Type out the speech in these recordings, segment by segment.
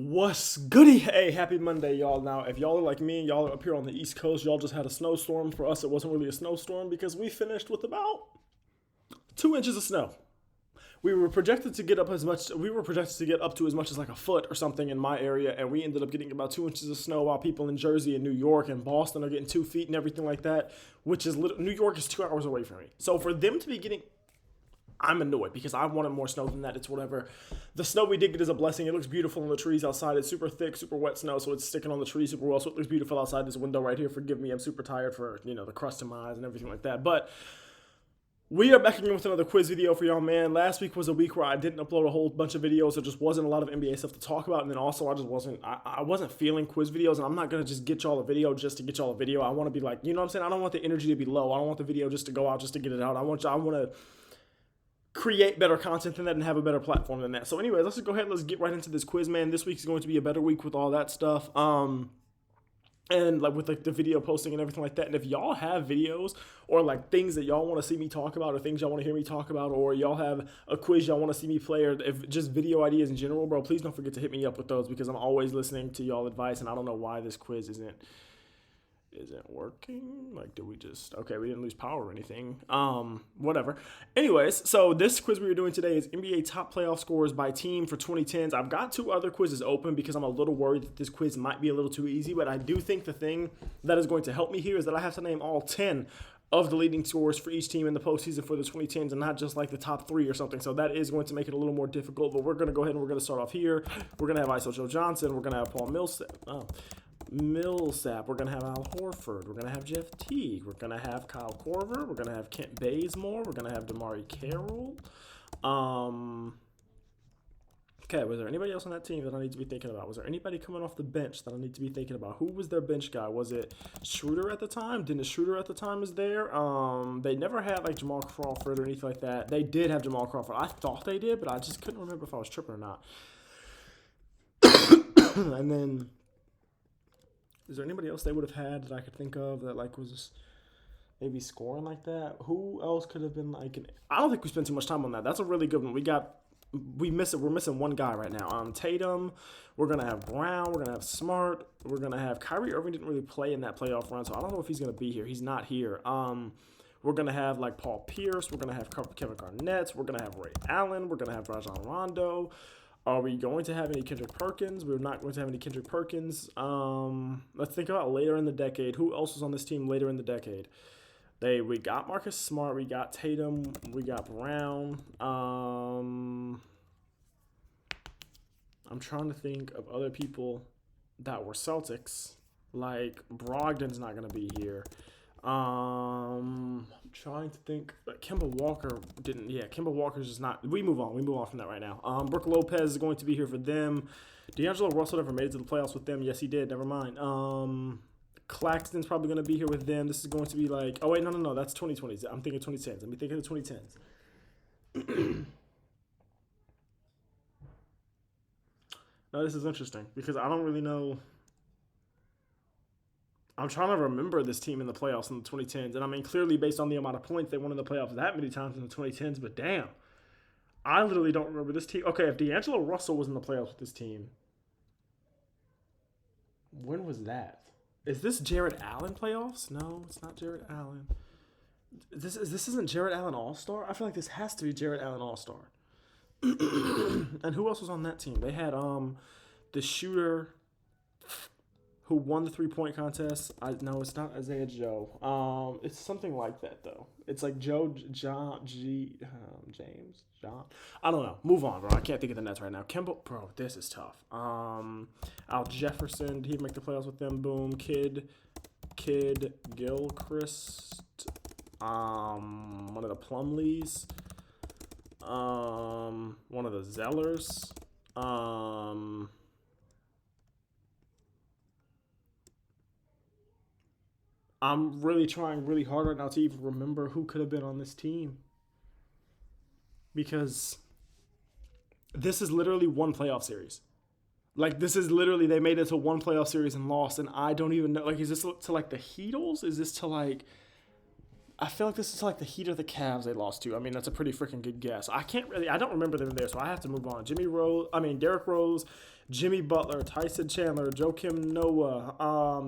What's goody? Hey, happy Monday, y'all. Now, if y'all are like me and y'all are up here on the East Coast, y'all just had a snowstorm. For us, it wasn't really a snowstorm because we finished with about 2 inches of snow. We were projected to get up as much. We were projected to get up to as much as like a foot or something in my area, and we ended up getting about 2 inches of snow. While people in Jersey and New York and Boston are getting 2 feet and everything like that, which is New York is 2 hours away from me. So for them to be getting I'm annoyed because I wanted more snow than that. It's whatever. The snow we did get is a blessing. It looks beautiful in the trees outside. It's super thick, super wet snow, so it's sticking on the trees super well. So it looks beautiful outside this window right here. Forgive me, I'm super tired for the crust in my eyes and everything like that. But we are back again with another quiz video for y'all, man. Last week was a week where I didn't upload a whole bunch of videos. There just wasn't a lot of NBA stuff to talk about, and then also I wasn't feeling quiz videos, and I'm not gonna just get y'all a video just to get y'all a video. I want to be like, you know what I'm saying? I don't want the energy to be low. I don't want the video just to go out just to get it out. I want to create better content than that and have a better platform than that. So anyways, let's just go ahead and let's get right into this quiz, man. This week is going to be a better week with all that stuff. And like with like the video posting and everything like that. And if y'all have videos or like things that y'all want to see me talk about or things y'all want to hear me talk about, or y'all have a quiz y'all want to see me play, or if just video ideas in general, bro, please don't forget to hit me up with those because I'm always listening to y'all advice, and I don't know why this quiz isn't working. Like, did we just, okay, we didn't lose power or anything. Whatever. Anyways, so this quiz we were doing today is NBA top playoff scores by team for 2010s. I've got two other quizzes open because I'm a little worried that this quiz might be a little too easy, but I do think the thing that is going to help me here is that I have to name all 10 of the leading scorers for each team in the postseason for the 2010s and not just like the top three or something. So that is going to make it a little more difficult, but we're going to go ahead and we're going to start off here. We're going to have Iso Joe Johnson. We're going to have Paul Millsap, we're going to have Al Horford, we're going to have Jeff Teague, we're going to have Kyle Korver, we're going to have Kent Bazemore, we're going to have DeMarre Carroll. Okay, was there anybody else on that team that I need to be thinking about? Was there anybody coming off the bench that I need to be thinking about? Who was their bench guy? Was it Schroeder at the time? Dennis Schroeder at the time is there. They never had like Jamal Crawford or anything like that. They did have Jamal Crawford. I thought they did, but I just couldn't remember if I was tripping or not. And then is there anybody else they would have had that I could think of that like was maybe scoring like that? Who else could have been like? I don't think we spent too much time on that. That's a really good one. We're missing one guy right now. Tatum. We're gonna have Brown. We're gonna have Smart. We're gonna have Kyrie Irving. Didn't really play in that playoff run, so I don't know if he's gonna be here. He's not here. We're gonna have like Paul Pierce. We're gonna have Kevin Garnett. We're gonna have Ray Allen. We're gonna have Rajon Rondo. Are we going to have any Kendrick Perkins? We're not going to have any Kendrick Perkins. Let's think about later in the decade. Who else was on this team later in the decade? We got Marcus Smart. We got Tatum. We got Brown. I'm trying to think of other people that were Celtics. Like Brogdon's not going to be here. I'm trying to think. Kemba Walker didn't. Yeah, Kemba Walker's just not. We move on. We move on from that right now. Brook Lopez is going to be here for them. D'Angelo Russell never made it to the playoffs with them. Yes, he did. Never mind. Claxton's probably going to be here with them. This is going to be like. Oh wait, no. That's 2020s. I'm thinking 2010s. Let me think of the 2010s. Now this is interesting because I don't really know. I'm trying to remember this team in the playoffs in the 2010s. And I mean, clearly based on the amount of points they won in the playoffs that many times in the 2010s, but damn. I literally don't remember this team. Okay, if D'Angelo Russell was in the playoffs with this team, when was that? Is this Jared Allen playoffs? No, it's not Jared Allen. This isn't Jared Allen All-Star? I feel like this has to be Jared Allen All-Star. And who else was on that team? They had the shooter who won the 3-point contest. No, it's not Isaiah Joe. It's something like that though. It's like James John. I don't know. Move on, bro. I can't think of the Nets right now. Kemba, bro, this is tough. Al Jefferson, did he make the playoffs with them? Boom. Kid Gilchrist. One of the Plumlees. One of the Zellers. I'm really trying really hard right now to even remember who could have been on this team. Because this is literally one playoff series. Like, this is literally, they made it to one playoff series and lost, and I don't even know. Like, is this to, like, the Heatles? Is this to, like, I feel like this is to, like, the Heat or the Cavs they lost to. I mean, that's a pretty freaking good guess. I don't remember them there, so I have to move on. Derrick Rose, Jimmy Butler, Tyson Chandler, Joakim Noah,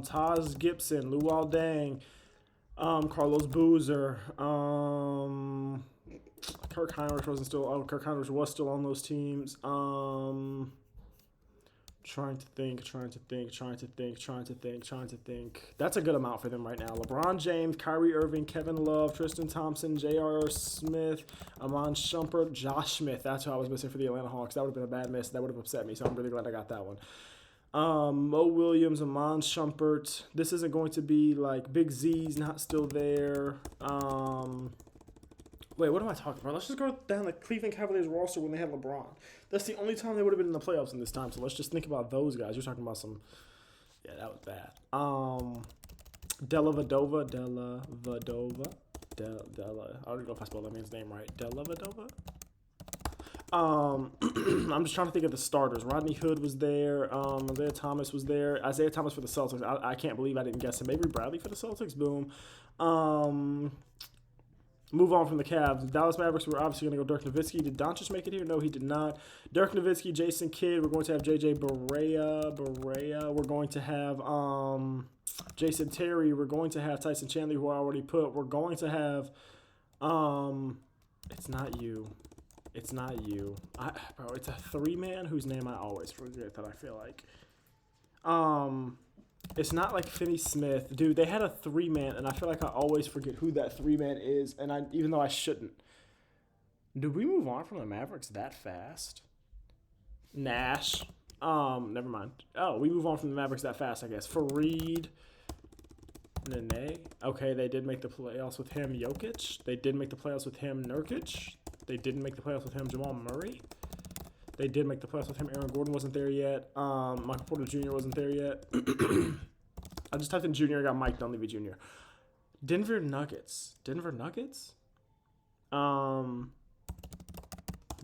Taz Gibson, Luol Deng, Carlos Boozer, Kirk Heinrich wasn't still. Oh, Kirk Heinrich was still on those teams. Trying to think. That's a good amount for them right now. LeBron James, Kyrie Irving, Kevin Love, Tristan Thompson, J.R. Smith, Amon Shumpert, Josh Smith. That's who I was missing for the Atlanta Hawks. That would have been a bad miss. That would have upset me, so I'm really glad I got that one. Mo Williams, Amon Shumpert. This isn't going to be like Big Z's not still there. Wait, what am I talking about? Let's just go down the Cleveland Cavaliers roster when they had LeBron. That's the only time they would have been in the playoffs in this time. So let's just think about those guys. You're talking about some. Yeah, that was bad. Della Vadova. I don't know if I spelled that man's name right. Della Vadova. I'm just trying to think of the starters. Rodney Hood was there. Isaiah Thomas was there. Isaiah Thomas for the Celtics. I can't believe I didn't guess him. Avery Bradley for the Celtics. Boom. Move on from the Cavs. Dallas Mavericks were obviously going to go Dirk Nowitzki. Did Doncic make it here? No, he did not. Dirk Nowitzki, Jason Kidd. We're going to have J.J. Barea. We're going to have Jason Terry. We're going to have Tyson Chandler, who I already put. We're going to have it's not you. Bro, it's a three-man whose name I always forget that I feel like. It's not like Finney Smith. Dude, they had a three-man, and I feel like I always forget who that three-man is, and even though I shouldn't. Did we move on from the Mavericks that fast? Nash. Never mind. Oh, we move on from the Mavericks that fast, I guess. Fareed. Nene. Okay, they did make the playoffs with him. Jokic. They did make the playoffs with him. Nurkic. They didn't make the playoffs with him. Jamal Murray. They did make the playoffs with him. Aaron Gordon wasn't there yet. Michael Porter Jr. wasn't there yet. I just typed in Jr. I got Mike Dunleavy Jr. Denver Nuggets.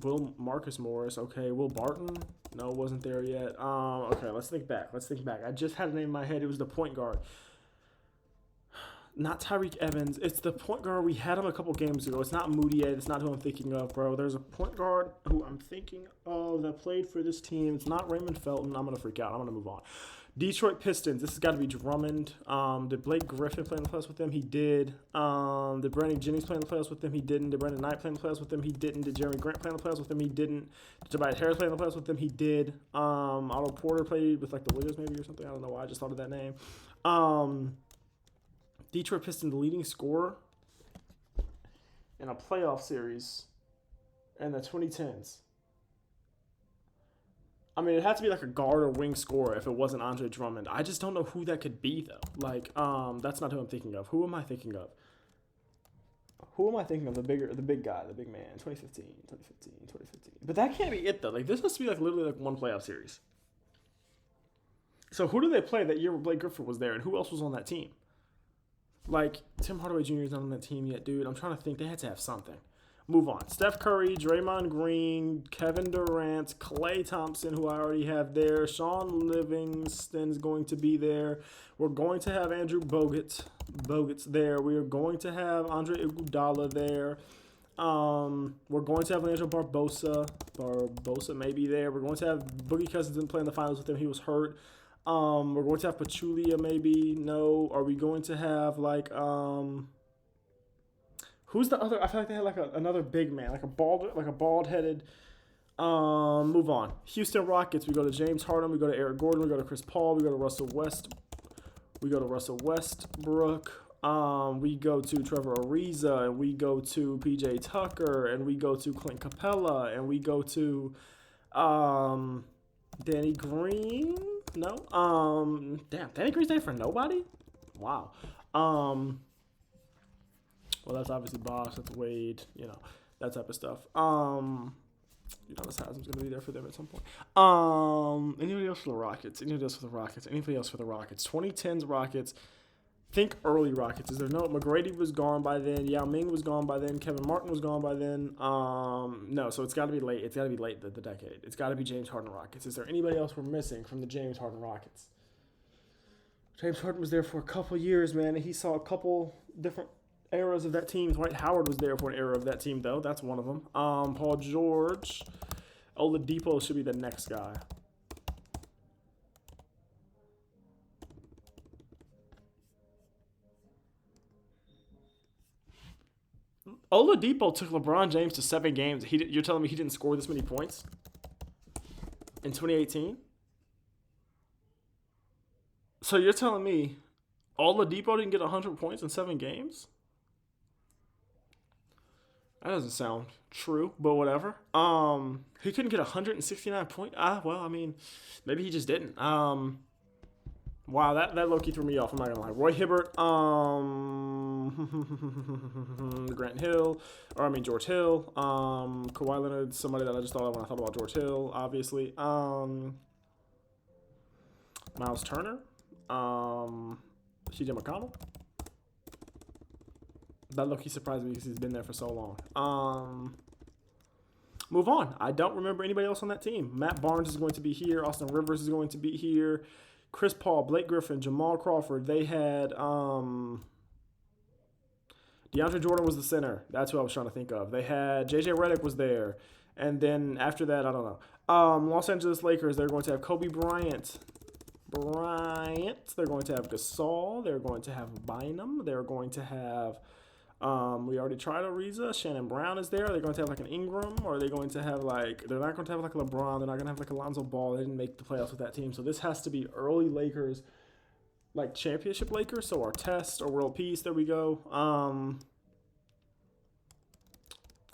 Will Marcus Morris. Okay. Will Barton. No, wasn't there yet. Okay, let's think back. I just had a name in my head. It was the point guard. Not Tyreek Evans. It's the point guard. We had him a couple games ago. It's not Moutier. That's not who I'm thinking of, bro. There's a point guard who I'm thinking of that played for this team. It's not Raymond Felton. I'm going to freak out. I'm going to move on. Detroit Pistons. This has got to be Drummond. Did Blake Griffin play in the playoffs with them? He did. Did Brandon Jennings play in the playoffs with them? He didn't. Did Brandon Knight play in the playoffs with them? He didn't. Did Jeremy Grant play in the playoffs with them? He didn't. Did Tobias Harris play in the playoffs with them? He did. Otto Porter played with like the Wizards maybe or something. I don't know why. I just thought of that name. Detroit Pistons leading scorer in a playoff series in the 2010s. I mean, it had to be like a guard or wing scorer if it wasn't Andre Drummond. I just don't know who that could be, though. Like, that's not who I'm thinking of. Who am I thinking of? The big guy, the big man. 2015. But that can't be it, though. Like, this must be like literally like one playoff series. So who did they play that year when Blake Griffin was there, and who else was on that team? Like, Tim Hardaway Jr. is not on that team yet, dude. I'm trying to think. They had to have something. Move on. Steph Curry, Draymond Green, Kevin Durant, Klay Thompson, who I already have there. Sean Livingston's going to be there. We're going to have Andrew Bogut's there. We are going to have Andre Iguodala there. We're going to have Leandro Barbosa may be there. We're going to have Boogie Cousins didn't play in the finals with him. He was hurt. We're going to have Pachulia maybe. No. Are we going to have like who's the other? I feel like they had like another big man, like a bald-headed. Move on. Houston Rockets. We go to James Harden. We go to Eric Gordon. We go to Chris Paul. We go to Russell Westbrook. We go to Trevor Ariza, and we go to PJ Tucker, and we go to Clint Capella, and we go to Danny Green. No. Danny Green's there for nobody? Wow. Well, that's obviously Bosh. That's Wade. That type of stuff. Udonis Haslam's going to be there for them at some point. Anybody else for the Rockets? 2010s Rockets. Think early Rockets. Is there no? McGrady was gone by then. Yao Ming was gone by then. Kevin Martin was gone by then. No, so it's got to be late. It's got to be late the decade. It's got to be James Harden Rockets. Is there anybody else we're missing from the James Harden Rockets? James Harden was there for a couple years, man, and he saw a couple different eras of that team. Dwight Howard was there for an era of that team, though. That's one of them. Paul George. Oladipo should be the next guy. Oladipo took LeBron James to 7 games. You're telling me he didn't score this many points in 2018? So you're telling me Oladipo didn't get 100 points in 7 games? That doesn't sound true, but whatever. He couldn't get 169 points. Well, I mean, maybe he just didn't. Wow, that low-key threw me off. I'm not gonna lie. Roy Hibbert, Grant Hill, George Hill, Kawhi Leonard, somebody that I just thought of when I thought about George Hill, obviously. Miles Turner, CJ McConnell. That low-key surprised me because he's been there for so long. Move on. I don't remember anybody else on that team. Matt Barnes is going to be here. Austin Rivers is going to be here. Chris Paul, Blake Griffin, Jamal Crawford. They had DeAndre Jordan was the center. That's who I was trying to think of. They had JJ Redick was there. And then after that, I don't know. Los Angeles Lakers, they're going to have Kobe Bryant. They're going to have Gasol. They're going to have Bynum. They're going to have we already tried Ariza. Shannon Brown is there. They're going to have like an Ingram, or are they going to have like, they're not going to have like LeBron. They're not going to have like Alonzo Ball. They didn't make the playoffs with that team. So this has to be early Lakers, like championship Lakers. So our test or world peace. There we go.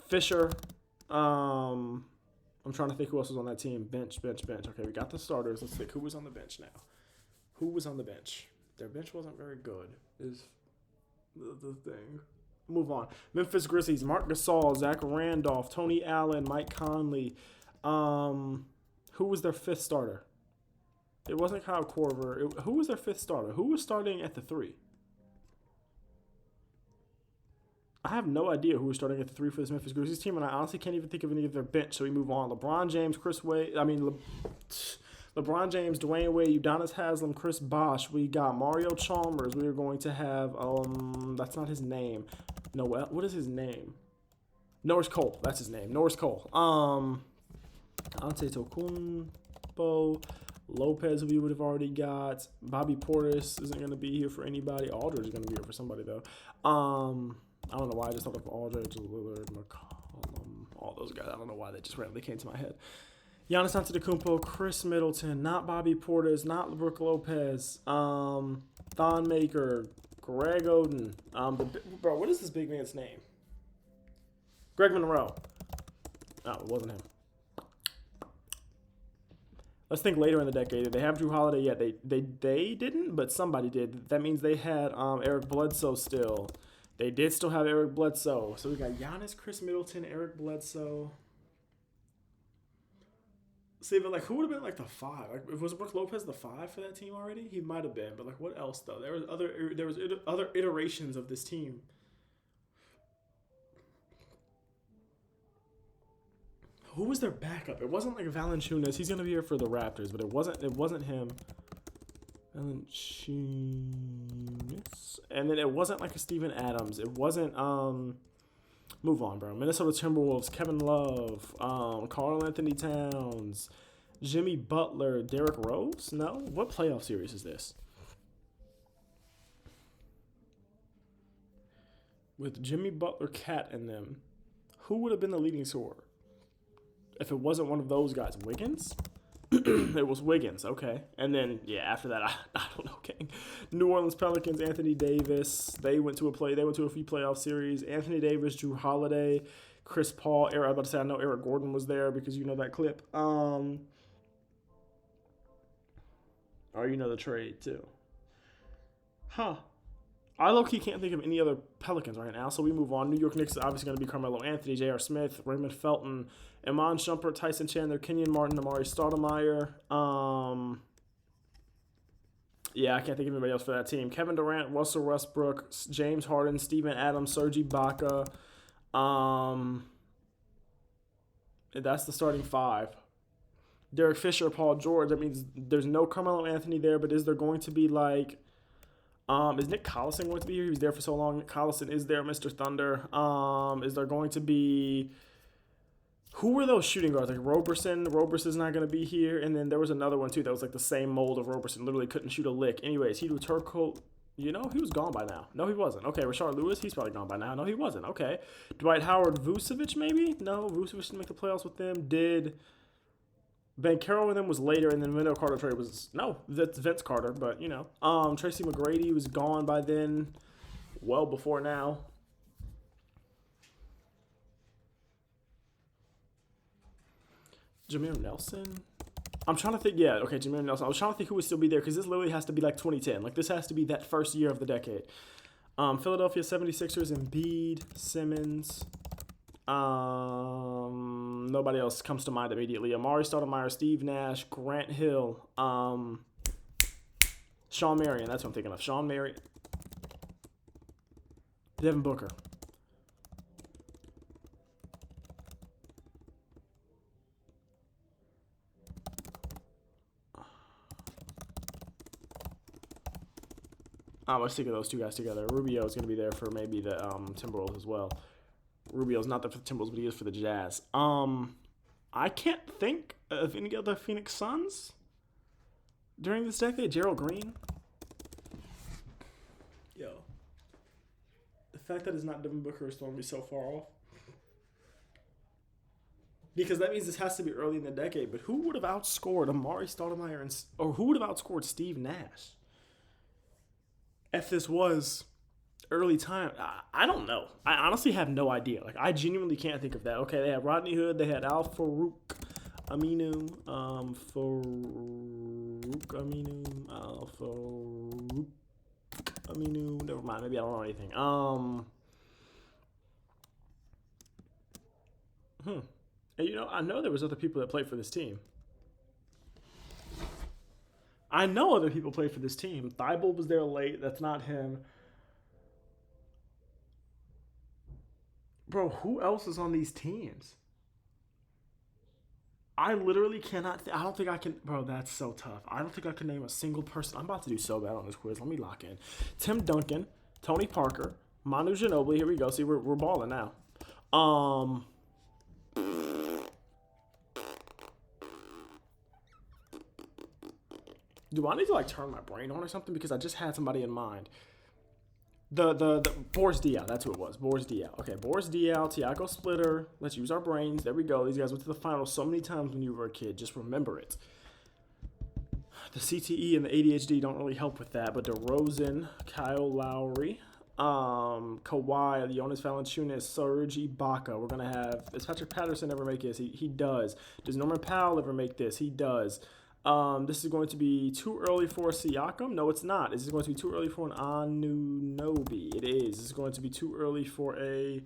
Fisher. I'm trying to think who else was on that team. Bench. Okay, we got the starters. Let's think who was on the bench now. Who was on the bench? Their bench wasn't very good. Is the thing. Move on. Memphis Grizzlies, Marc Gasol, Zach Randolph, Tony Allen, Mike Conley. Who was their 5th starter? It wasn't Kyle Korver. Who was their 5th starter? Who was starting at the 3? I have no idea who was starting at the 3 for this Memphis Grizzlies team, and I honestly can't even think of any of their bench, so we move on. LeBron James, LeBron James, Dwayne Wade, Udonis Haslem, Chris Bosh. We got Mario Chalmers. We are going to have, that's not his name. No, what is his name? Norris Cole. That's his name. Norris Cole. Antetokounmpo. Lopez we would have already got. Bobby Portis isn't going to be here for anybody. Aldridge is going to be here for somebody, though. I don't know why I just thought of Aldridge, Lillard, McCollum, all those guys. I don't know why they just randomly came to my head. Giannis Antetokounmpo, Chris Middleton, not Bobby Portis, not Brook Lopez, Thon Maker, Greg Oden. Bro, what is this big man's name? Greg Monroe. No, it wasn't him. Let's think later in the decade. Did they have Drew Holiday yet? They didn't, but somebody did. That means they had Eric Bledsoe still. They did still have Eric Bledsoe. So we got Giannis, Chris Middleton, Eric Bledsoe. See, but like, who would have been like the 5? Like, was Brook Lopez the 5 for that team already? He might have been, but like, what else though? There was other iterations of this team. Who was their backup? It wasn't like Valanciunas. He's gonna be here for the Raptors, but it wasn't him. Valanciunas, and then it wasn't like a Steven Adams. It wasn't Move on, bro. Minnesota Timberwolves, Kevin Love, Karl Anthony Towns, Jimmy Butler, Derrick Rose? No? What playoff series is this? With Jimmy Butler, Cat, and them, who would have been the leading scorer? If it wasn't one of those guys, Wiggins? It was Wiggins, okay. And then, yeah, after that, I don't know, gang. New Orleans Pelicans, Anthony Davis. They went to a few playoff series. Anthony Davis, Drew Holiday, Chris Paul. I was about to say, I know Eric Gordon was there because you know that clip. Or you know the trade, too. Huh. I low-key can't think of any other Pelicans right now, so we move on. New York Knicks is obviously going to be Carmelo Anthony, J.R. Smith, Raymond Felton, Iman Shumpert, Tyson Chandler, Kenyon Martin, Amari Stoudemire. Yeah, I can't think of anybody else for that team. Kevin Durant, Russell Westbrook, James Harden, Steven Adams, Serge Ibaka. That's the starting 5. Derek Fisher, Paul George. That means there's no Carmelo Anthony there, but is there going to be like... is Nick Collison going to be here? He was there for so long. Nick Collison is there, Mr. Thunder. Is there going to be... Who were those shooting guards? Like Roberson. Roberson's not going to be here. And then there was another one, too, that was like the same mold of Roberson. Literally couldn't shoot a lick. Anyways, Hedo Turkoglu. You know, he was gone by now. No, he wasn't. Okay, Rashard Lewis, he's probably gone by now. No, he wasn't. Okay. Dwight Howard, Vucevic, maybe? No, Vucevic didn't make the playoffs with them. Did Banchero with them was later, and then Wendell Carter trade was... No, that's Vince Carter, but, you know. Tracy McGrady was gone by then, well before now. Jameer Nelson? I'm trying to think, yeah, okay, Jameer Nelson. I was trying to think who would still be there because this literally has to be like 2010. Like, this has to be that first year of the decade. Philadelphia 76ers, Embiid, Simmons. Nobody else comes to mind immediately. Amari Stoudemire, Steve Nash, Grant Hill, Shawn Marion. That's what I'm thinking of. Shawn Marion. Devin Booker. I'm sick of those two guys together. Rubio is going to be there for maybe the Timberwolves as well. Rubio's not there for the Timberwolves, but he is for the Jazz. I can't think of any other Phoenix Suns during this decade. Gerald Green. Yo. The fact that it's not Devin Booker is throwing me so far off. Because that means this has to be early in the decade. But who would have outscored Amari Stoudemire or who would have outscored Steve Nash? If this was early time, I don't know. I honestly have no idea. Like, I genuinely can't think of that. Okay, they had Rodney Hood. They had Al-Farouq Aminu. Al-Farouq Aminu. Never mind. Maybe I don't know anything. And, you know, I know there was other people that played for this team. I know other people played for this team. Thibault was there late. That's not him. Bro, who else is on these teams? I literally cannot... I don't think I can... Bro, that's so tough. I don't think I can name a single person. I'm about to do so bad on this quiz. Let me lock in. Tim Duncan, Tony Parker, Manu Ginobili. Here we go. See, we're balling now. Do I need to, like, turn my brain on or something? Because I just had somebody in mind. The Boris Diaw, that's who it was. Boris Diaw. Okay, Boris Diaw, Tiago Splitter. Let's use our brains. There we go. These guys went to the finals so many times when you were a kid. Just remember it. The CTE and the ADHD don't really help with that. But DeRozan, Kyle Lowry, Kawhi, Jonas Valanciunas, Serge Ibaka. We're going to have... Does Patrick Patterson ever make this? He does. Does Norman Powell ever make this? He does. This is going to be too early for Siakam. No, it's not. This is going to be too early for an Anunoby. It is. This is going to be too early for a...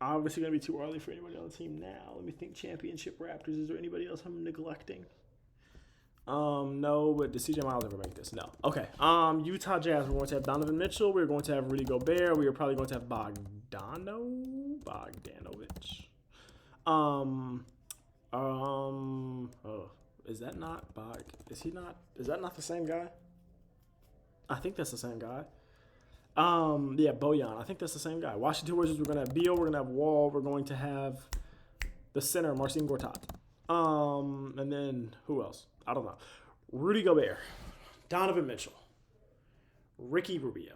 Obviously going to be too early for anybody on the team now. Let me think. Championship Raptors. Is there anybody else I'm neglecting? No, but did CJ Miles ever make this? No. Okay. Utah Jazz. We're going to have Donovan Mitchell. We're going to have Rudy Gobert. We are probably going to have Bogdanovich. Is that not Bog? Is he not? Is that not the same guy? I think that's the same guy. Yeah, Bojan. I think that's the same guy. Washington Wizards. We're gonna have Beal. We're gonna have Wall. We're going to have the center, Marcin Gortat. And then who else? I don't know. Rudy Gobert, Donovan Mitchell, Ricky Rubio.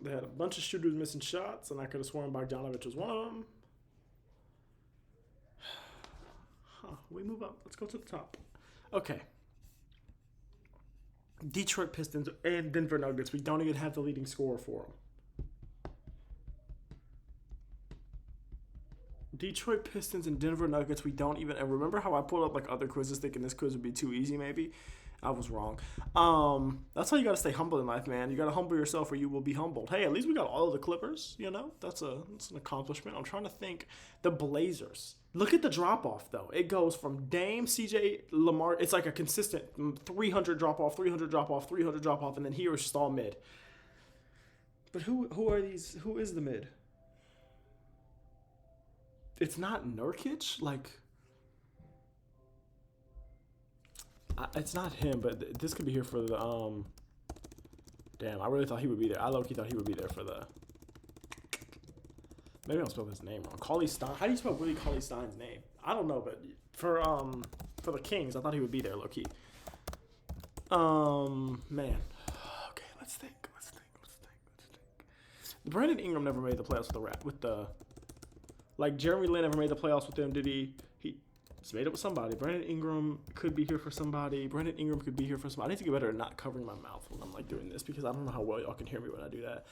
They had a bunch of shooters missing shots, and I could have sworn Bogdanovich was one of them. We move up. Let's go to the top. Okay. Detroit Pistons and Denver Nuggets. We don't even have the leading scorer for them. Detroit Pistons and Denver Nuggets. We don't even... And remember how I pulled up like other quizzes thinking this quiz would be too easy maybe? I was wrong. That's how you got to stay humble in life, man. You got to humble yourself or you will be humbled. Hey, at least we got all of the Clippers, you know? That's an accomplishment. I'm trying to think. The Blazers. Look at the drop-off, though. It goes from Dame, CJ, Lamar. It's like a consistent 300 drop-off, 300 drop-off, 300 drop-off, and then here it's just all mid. But who are these? Who is the mid? It's not Nurkic? Like... It's not him, but this could be here for the, Damn, I really thought he would be there. I low-key thought he would be there for the... Maybe I'll spell his name wrong. Cauley Stein. How do you spell Willie Cauley Stein's name? I don't know, but for the Kings, I thought he would be there, low key. Man. Okay, let's think. Brandon Ingram never made the playoffs with the like Jeremy Lin never made the playoffs with them, did he? He's made it with somebody. Brandon Ingram could be here for somebody. I need to get better at not covering my mouth when I'm like doing this because I don't know how well y'all can hear me when I do that.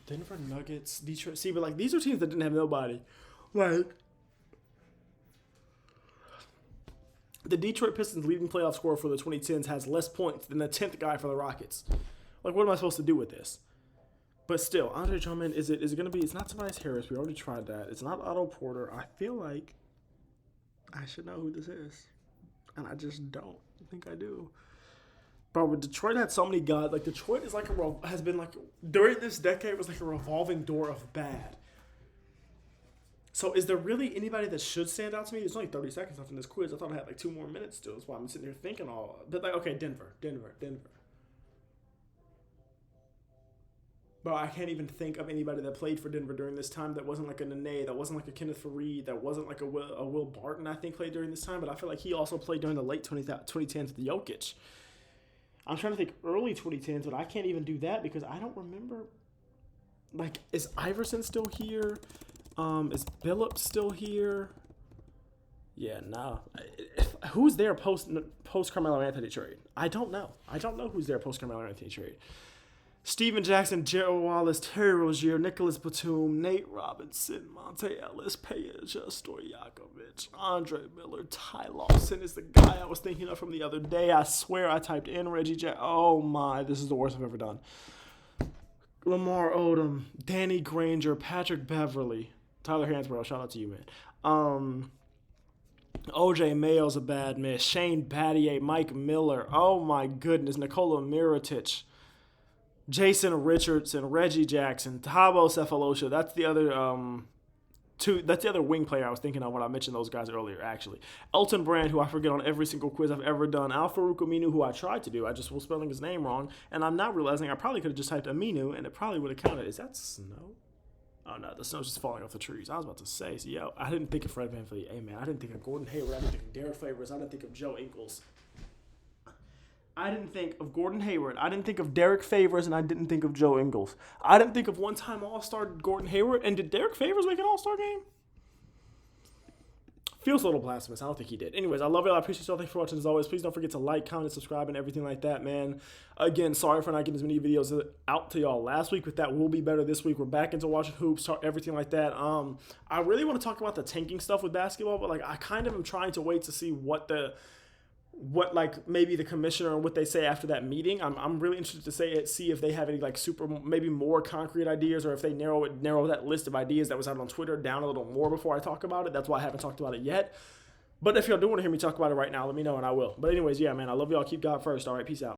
Denver Nuggets, Detroit. See, but like these are teams that didn't have nobody. Like the Detroit Pistons leading playoff scorer for the 2010s has less points than the 10th guy for the Rockets. Like, what am I supposed to do with this? But still, Andre Drummond, is it going to be, it's not Tobias Harris. We already tried that. It's not Otto Porter. I feel like I should know who this is. And I just don't think I do. Bro, but Detroit had so many guys. Like, Detroit is like has been like, during this decade, was like a revolving door of bad. So is there really anybody that should stand out to me? There's only 30 seconds left in this quiz. I thought I had like 2 more minutes still. That's why I'm sitting here thinking all. But like, okay, Denver. Bro, I can't even think of anybody that played for Denver during this time that wasn't like a Nene, that wasn't like a Kenneth Faried, that wasn't like a Will Barton, I think, played during this time. But I feel like he also played during the late 2010s with Jokic. I'm trying to think early 2010s, but I can't even do that because I don't remember. Like, is Iverson still here? Is Billups still here? Yeah, no. Who's there post Carmelo Anthony trade? I don't know. Who's there post Carmelo Anthony trade. Steven Jackson, Gerald Wallace, Terry Rozier, Nicholas Batum, Nate Robinson, Monte Ellis, Peja Stojakovic, Andre Miller, Ty Lawson is the guy I was thinking of from the other day. I swear I typed in Reggie Jackson. Oh my, this is the worst I've ever done. Lamar Odom, Danny Granger, Patrick Beverly, Tyler Hansbrough, shout out to you, man. OJ Mayo's a bad miss. Shane Battier, Mike Miller. Oh my goodness, Nikola Mirotic. Jason Richardson, Reggie Jackson, Thabo Sefolosha. That's the other That's the other wing player I was thinking of when I mentioned those guys earlier. Actually, Elton Brand, who I forget on every single quiz I've ever done. Al-Farouq Aminu, who I tried to do. I just was spelling his name wrong, and I'm now realizing I probably could have just typed Aminu, and it probably would have counted. Is that snow? Oh no, the snow's just falling off the trees. I was about to say, so yeah, I didn't think of Fred VanVleet. Hey man, I didn't think of Gordon Hayward. I didn't think of Derek Favors. I didn't think of Joe Ingles. I didn't think of Gordon Hayward. I didn't think of Derek Favors, and I didn't think of Joe Ingles. I didn't think of one-time All-Star Gordon Hayward. And did Derek Favors make an All-Star game? Feels a little blasphemous. I don't think he did. Anyways, I love y'all. I appreciate y'all. Thanks for watching as always. Please don't forget to like, comment, subscribe, and everything like that, man. Again, sorry for not getting as many videos out to y'all last week, but that will be better this week. We're back into watching hoops, everything like that. I really want to talk about the tanking stuff with basketball, but like I kind of am trying to wait to see what like maybe the commissioner and what they say after that meeting. I'm really interested to see if they have any like super maybe more concrete ideas, or if they narrow that list of ideas that was out on Twitter down a little more before I talk about it. That's why I haven't talked about it yet. But if y'all do want to hear me talk about it right now, let me know and I will. But anyways, yeah, man, I love y'all. Keep God first. All right, peace out.